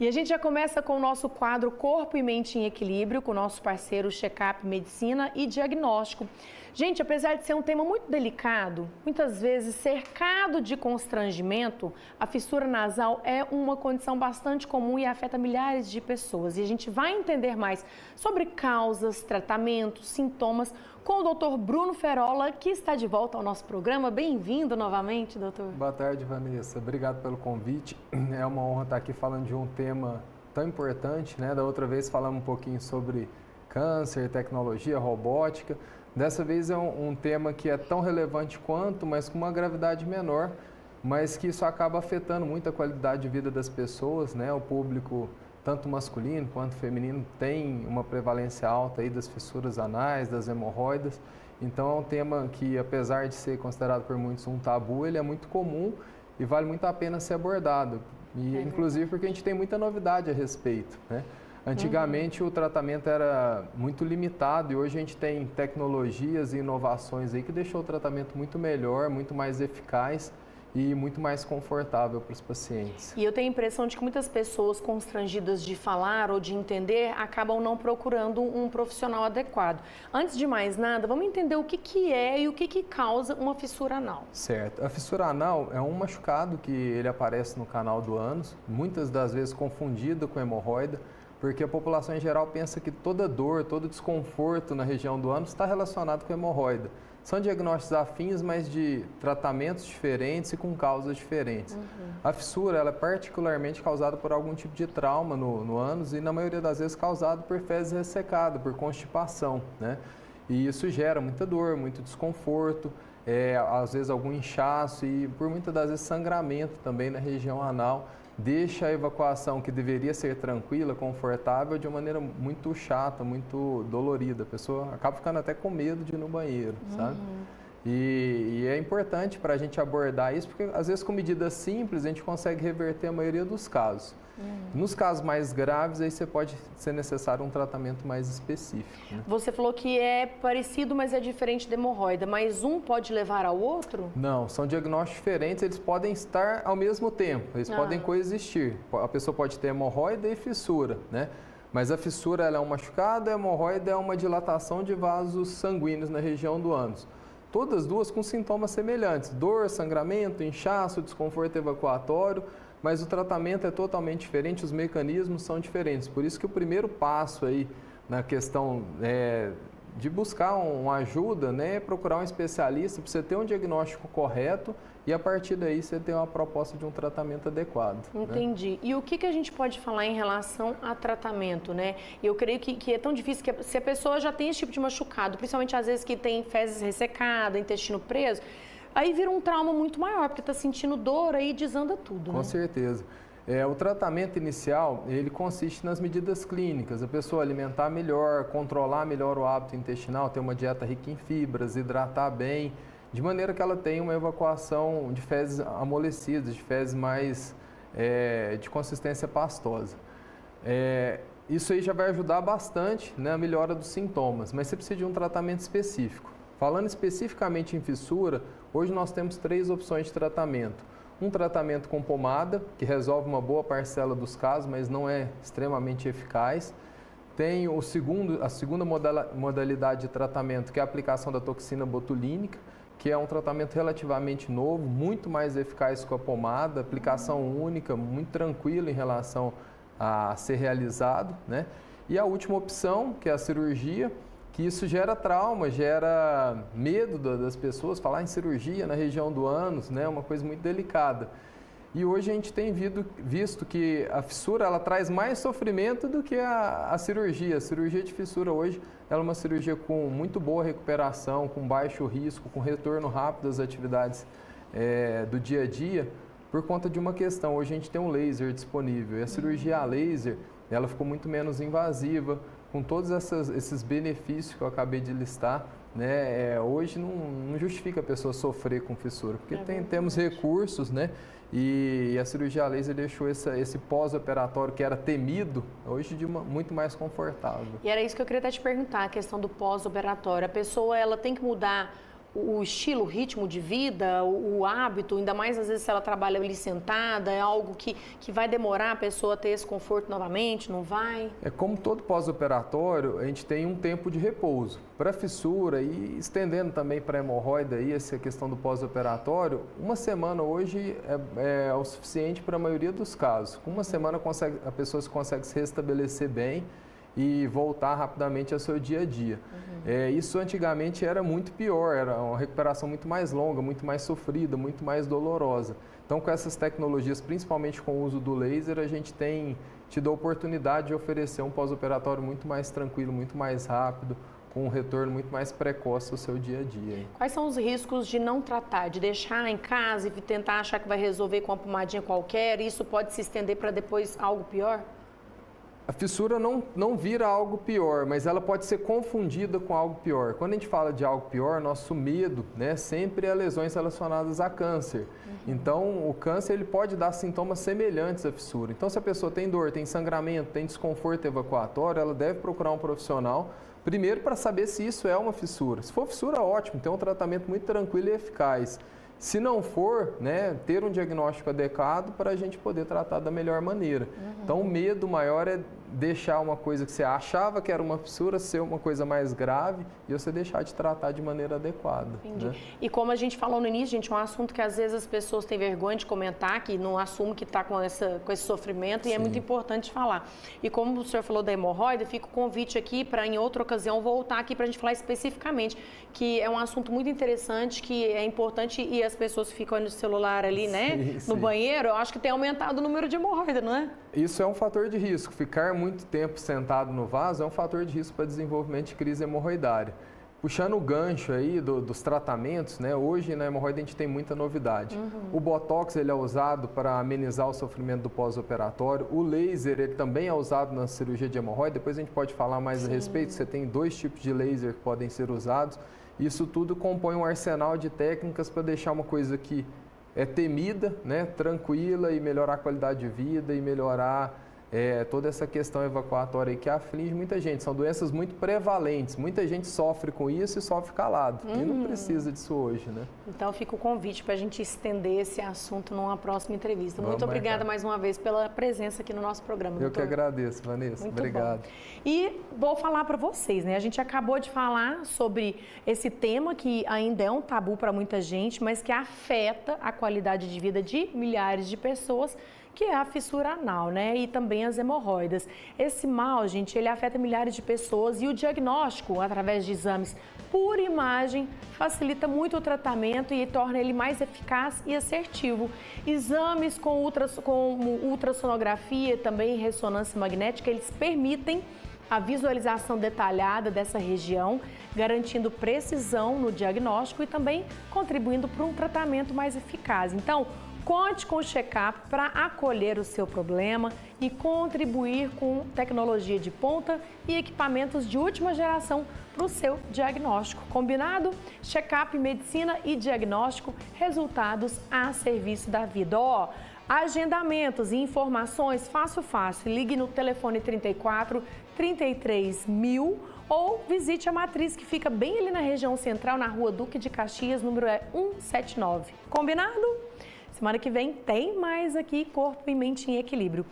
E a gente já começa com o nosso quadro Corpo e Mente em Equilíbrio, com o nosso parceiro Check-up Medicina e Diagnóstico. Gente, apesar de ser um tema muito delicado, muitas vezes cercado de constrangimento, a fissura nasal é uma condição bastante comum e afeta milhares de pessoas. E a gente vai entender mais sobre causas, tratamentos, sintomas com o Dr. Bruno Ferola, que está de volta ao nosso programa. Bem-vindo novamente, doutor. Boa tarde, Vanessa. Obrigado pelo convite. É uma honra estar aqui falando de um tema tão importante, né? Da outra vez falamos um pouquinho sobre câncer, tecnologia, robótica. Dessa vez é um tema que é tão relevante quanto, mas com uma gravidade menor, mas que isso acaba afetando muito a qualidade de vida das pessoas, né? O público, tanto masculino quanto feminino, tem uma prevalência alta aí das fissuras anais, das hemorroidas. Então é um tema que, apesar de ser considerado por muitos um tabu, ele é muito comum e vale muito a pena ser abordado. E, inclusive porque a gente tem muita novidade a respeito, né? Antigamente o tratamento era muito limitado e hoje a gente tem tecnologias e inovações aí que deixou o tratamento muito melhor, muito mais eficaz e muito mais confortável para os pacientes. E eu tenho a impressão de que muitas pessoas constrangidas de falar ou de entender acabam não procurando um profissional adequado. Antes de mais nada, vamos entender o que é e o que causa uma fissura anal. Certo. A fissura anal é um machucado que ele aparece no canal do ânus, muitas das vezes confundido com hemorroida, porque a população em geral pensa que toda dor, todo desconforto na região do ânus está relacionado com hemorroida. São diagnósticos afins, mas de tratamentos diferentes e com causas diferentes. A fissura ela é particularmente causada por algum tipo de trauma no ânus e, na maioria das vezes, causada por fezes ressecadas, por constipação, né? E isso gera muita dor, muito desconforto, às vezes algum inchaço e, por muitas das vezes, sangramento também na região anal. Deixa a evacuação, que deveria ser tranquila, confortável, de uma maneira muito chata, muito dolorida. A pessoa acaba ficando até com medo de ir no banheiro, sabe? E é importante para a gente abordar isso, porque às vezes com medidas simples a gente consegue reverter a maioria dos casos. Nos casos mais graves, aí pode ser necessário um tratamento mais específico, né? Você falou que é parecido, mas é diferente da hemorroida, mas um pode levar ao outro? Não, são diagnósticos diferentes, eles podem estar ao mesmo tempo, eles podem coexistir. A pessoa pode ter hemorroida e fissura, né? Mas a fissura ela é um machucado, a hemorroida é uma dilatação de vasos sanguíneos na região do ânus. Todas duas com sintomas semelhantes, dor, sangramento, inchaço, desconforto evacuatório, mas o tratamento é totalmente diferente, os mecanismos são diferentes. Por isso que o primeiro passo aí na questão de buscar uma ajuda, né, é procurar um especialista para você ter um diagnóstico correto e a partir daí você ter uma proposta de um tratamento adequado. Entendi. Né? E o que a gente pode falar em relação a tratamento, né? Eu creio que é tão difícil que se a pessoa já tem esse tipo de machucado, principalmente às vezes que tem fezes ressecadas, intestino preso, aí vira um trauma muito maior, porque está sentindo dor, aí desanda tudo, né? Com certeza. O tratamento inicial, ele consiste nas medidas clínicas, a pessoa alimentar melhor, controlar melhor o hábito intestinal, ter uma dieta rica em fibras, hidratar bem, de maneira que ela tenha uma evacuação de fezes amolecidas, de fezes mais de consistência pastosa. Isso aí já vai ajudar bastante na melhora dos sintomas, mas você precisa de um tratamento específico. Falando especificamente em fissura, hoje nós temos 3 opções de tratamento. Um tratamento com pomada, que resolve uma boa parcela dos casos, mas não é extremamente eficaz. Tem a segunda modalidade de tratamento, que é a aplicação da toxina botulínica, que é um tratamento relativamente novo, muito mais eficaz que a pomada, aplicação única, muito tranquila em relação a ser realizado, né? E a última opção, que é a cirurgia, que isso gera trauma, gera medo das pessoas, falar em cirurgia na região do ânus, né, é uma coisa muito delicada. E hoje a gente tem visto que a fissura ela traz mais sofrimento do que a cirurgia. A cirurgia de fissura hoje ela é uma cirurgia com muito boa recuperação, com baixo risco, com retorno rápido às atividades do dia a dia, por conta de uma questão. Hoje a gente tem um laser disponível e a cirurgia a laser ela ficou muito menos invasiva, com todos esses benefícios que eu acabei de listar, né? Hoje não justifica a pessoa sofrer com fissura, porque temos recursos, né? E a cirurgia a laser deixou esse pós-operatório que era temido, hoje muito mais confortável. E era isso que eu queria até te perguntar, a questão do pós-operatório. A pessoa ela tem que mudar o estilo, o ritmo de vida, o hábito, ainda mais às vezes se ela trabalha ali sentada, é algo que vai demorar a pessoa a ter esse conforto novamente, não vai? É como todo pós-operatório, a gente tem um tempo de repouso. Para fissura e estendendo também para hemorroida, aí, essa questão do pós-operatório, uma semana hoje é o suficiente para a maioria dos casos. Com uma semana a pessoa consegue se restabelecer bem e voltar rapidamente ao seu dia a dia. Isso antigamente era muito pior, era uma recuperação muito mais longa, muito mais sofrida, muito mais dolorosa. Então, com essas tecnologias, principalmente com o uso do laser, a gente tem tido a oportunidade de oferecer um pós-operatório muito mais tranquilo, muito mais rápido, com um retorno muito mais precoce ao seu dia a dia. Quais são os riscos de não tratar, de deixar em casa e tentar achar que vai resolver com uma pomadinha qualquer? Isso pode se estender para depois algo pior? A fissura não vira algo pior, mas ela pode ser confundida com algo pior. Quando a gente fala de algo pior, nosso medo, né, sempre é lesões relacionadas a câncer. Então, o câncer ele pode dar sintomas semelhantes à fissura. Então, se a pessoa tem dor, tem sangramento, tem desconforto evacuatório, ela deve procurar um profissional, primeiro para saber se isso é uma fissura. Se for fissura, ótimo, tem um tratamento muito tranquilo e eficaz. Se não for, né, ter um diagnóstico adequado para a gente poder tratar da melhor maneira. Então, o medo maior é deixar uma coisa que você achava que era uma fissura ser uma coisa mais grave e você deixar de tratar de maneira adequada. Entendi. Né? E como a gente falou no início, gente, é um assunto que às vezes as pessoas têm vergonha de comentar, que não assumem que está com esse sofrimento. Sim. E é muito importante falar. E como o senhor falou da hemorroida, fica o convite aqui para em outra ocasião voltar aqui para a gente falar especificamente, que é um assunto muito interessante, que é importante e as pessoas ficam no celular ali, né? Sim. No banheiro, eu acho que tem aumentado o número de hemorroida, não é? Isso é um fator de risco. Ficar muito tempo sentado no vaso é um fator de risco para desenvolvimento de crise hemorroidária. Puxando o gancho aí dos tratamentos, né? Hoje na hemorroida a gente tem muita novidade. O Botox ele é usado para amenizar o sofrimento do pós-operatório. O laser ele também é usado na cirurgia de hemorroida. Depois a gente pode falar mais a respeito. Você tem 2 tipos de laser que podem ser usados. Isso tudo compõe um arsenal de técnicas para deixar uma coisa que é temida, né? Tranquila e melhorar a qualidade de vida e melhorar toda essa questão evacuatória aí que aflige muita gente. São doenças muito prevalentes. Muita gente sofre com isso e sofre calado. E não precisa disso hoje, né? Então fica o convite para a gente estender esse assunto numa próxima entrevista. Muito obrigada mais uma vez pela presença aqui no nosso programa. Eu que agradeço, Vanessa. Muito obrigado. Bom. E vou falar para vocês, né? A gente acabou de falar sobre esse tema que ainda é um tabu para muita gente, mas que afeta a qualidade de vida de milhares de pessoas, que é a fissura anal, né? E também as hemorroidas. Esse mal, gente, ele afeta milhares de pessoas e o diagnóstico, através de exames por imagem, facilita muito o tratamento e torna ele mais eficaz e assertivo. Exames como ultrassonografia, também ressonância magnética, eles permitem a visualização detalhada dessa região, garantindo precisão no diagnóstico e também contribuindo para um tratamento mais eficaz. Então, conte com o check-up para acolher o seu problema e contribuir com tecnologia de ponta e equipamentos de última geração para o seu diagnóstico. Combinado? Check-up, medicina e diagnóstico, resultados a serviço da vida. Agendamentos e informações, fácil. Ligue no telefone 34 33 1000 ou visite a matriz que fica bem ali na região central, na rua Duque de Caxias, número 179. Combinado? Semana que vem tem mais aqui Corpo e Mente em Equilíbrio.